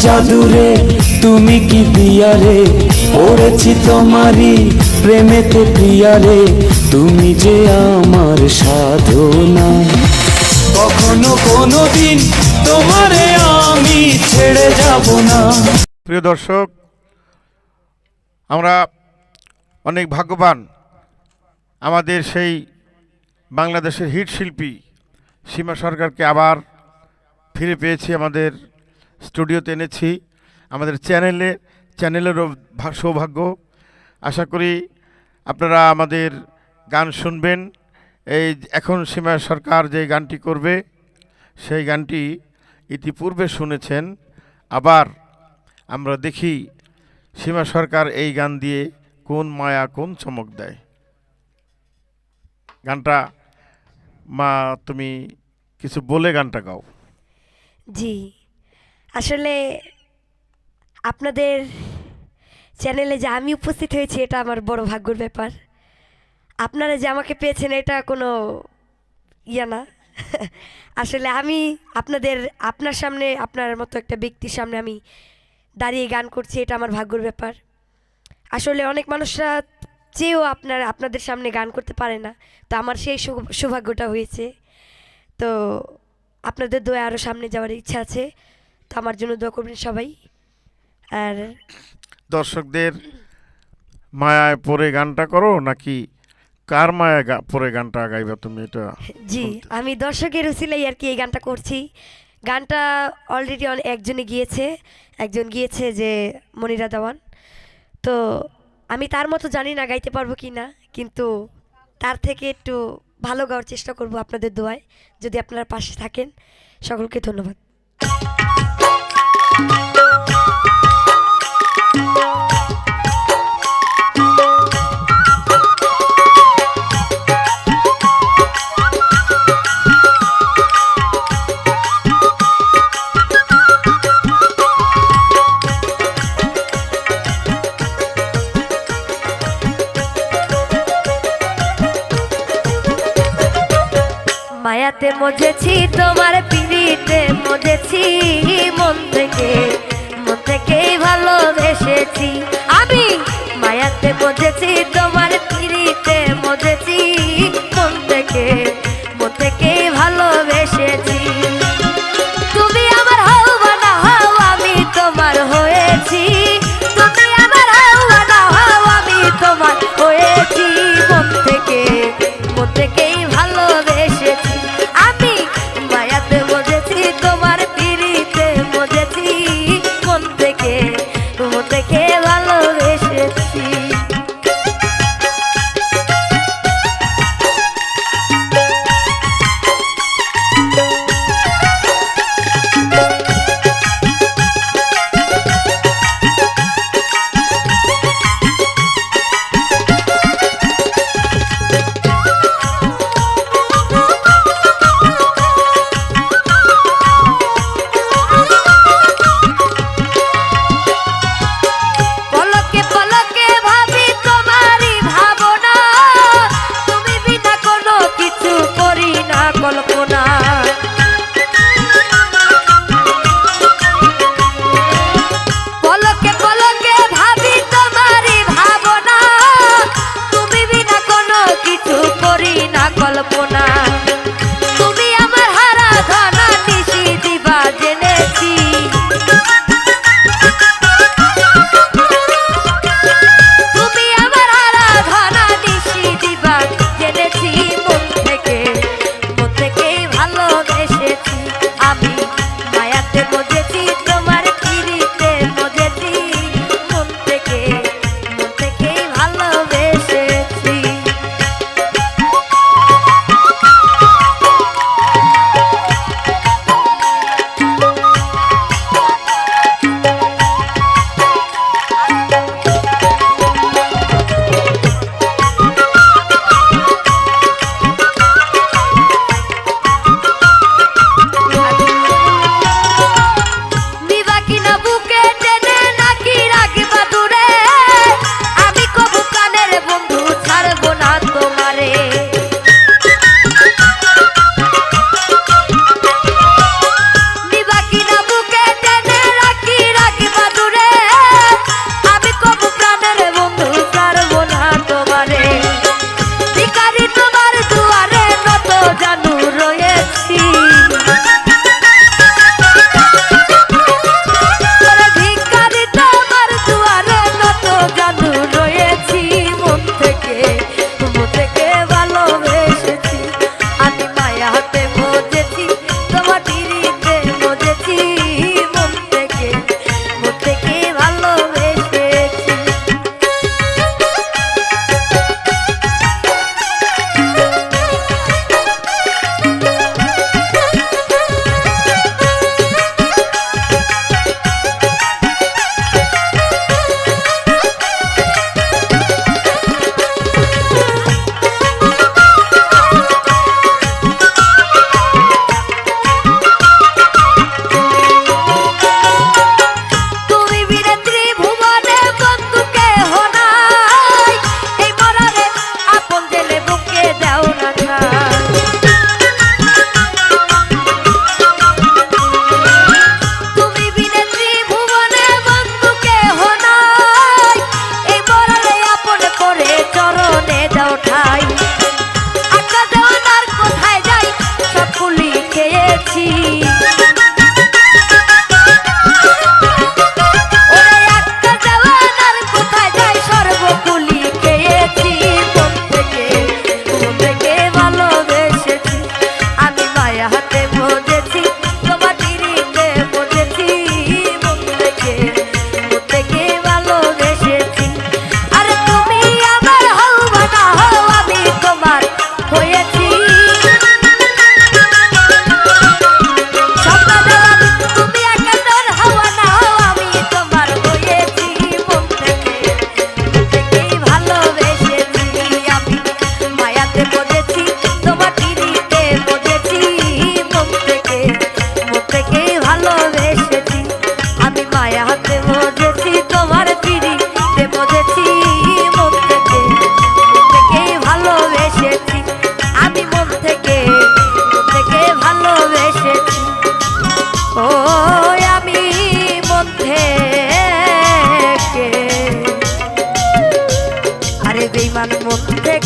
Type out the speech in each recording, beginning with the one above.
জাদুরে তুমি কি দিয়া রে, পড়েছি তোমারই প্রেমেতে প্রিয়া রে, তুমি যে আমার সাধনা। কখনো কোনোদিন তোমারে আমি ছেড়ে যাব না। প্রিয় দর্শক, আমরা অনেক ভাগ্যবান, আমাদের সেই বাংলাদেশের হিট শিল্পী সীমা সরকারকে আবার ফিরে পেয়েছি, আমাদের স্টুডিওতে এনেছি, আমাদের চ্যানেলেরও সৌভাগ্য। আশা করি আপনারা আমাদের গান শুনবেন। এই এখন সীমা সরকার যে গানটি করবে সেই গানটি ইতিপূর্বে শুনেছেন, আবার আমরা দেখি সীমা সরকার এই গান দিয়ে কোন মায়া কোন চমক দেয়। গানটা মা তুমি কিছু বলে গানটা গাও। জি, আসলে আপনাদের চ্যানেলে যে আমি উপস্থিত হয়েছি এটা আমার বড় ভাগ্যের ব্যাপার। আপনারা যে আমাকে পেয়েছেন এটা কোনো ইয়া না। আসলে আমি আপনার সামনে, আপনার মতো একটা ব্যক্তির সামনে আমি দাঁড়িয়ে গান করছি, এটা আমার ভাগ্যের ব্যাপার। আসলে অনেক মানুষরা চেয়েও আপনাদের সামনে গান করতে পারে না, তো আমার সেই সৌভাগ্যটা হয়েছে। তো আপনাদের দোয়া আরও সামনে যাওয়ার ইচ্ছা আছে, তো আমার জন্য দোয়া করবেন সবাই। আর দর্শকদের মায়ায় পড়ে গানটা করো নাকি কার মায়ায় পড়ে গানটা গাইবা তুমি? এটা জি, আমি দর্শকের উছিলাই আর কি এই গানটা করছি। গানটা অলরেডি একজন গিয়েছে যে মনিরা দেওয়ান। তো আমি তার মতো জানি না গাইতে পারবো কি না, কিন্তু তার থেকে একটু ভালো গাওয়ার চেষ্টা করব আপনাদের দোয়ায়, যদি আপনারা পাশে থাকেন। সকলকে ধন্যবাদ। মায়াতে মজেছি তোমার পিড়িতে মজেছি, মন থেকে ভালোবেসেছি আমি। মায়াতে মজেছি তোমার পিড়িতে মজেছি, মন থেকে ভালোবেসেছি। তুমি আমার হও বা না হও আমি তোমার হয়েছি, তুমি আমার হও বা না হও আমি তোমার হয়েছি। মন থেকেই ভালোবেসেছি আমি। মায়াতে মজেছি তোমার পিড়িতে মজেছি, মন থেকে ভালোবেসেছি।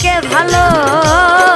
তোমাকে ভালো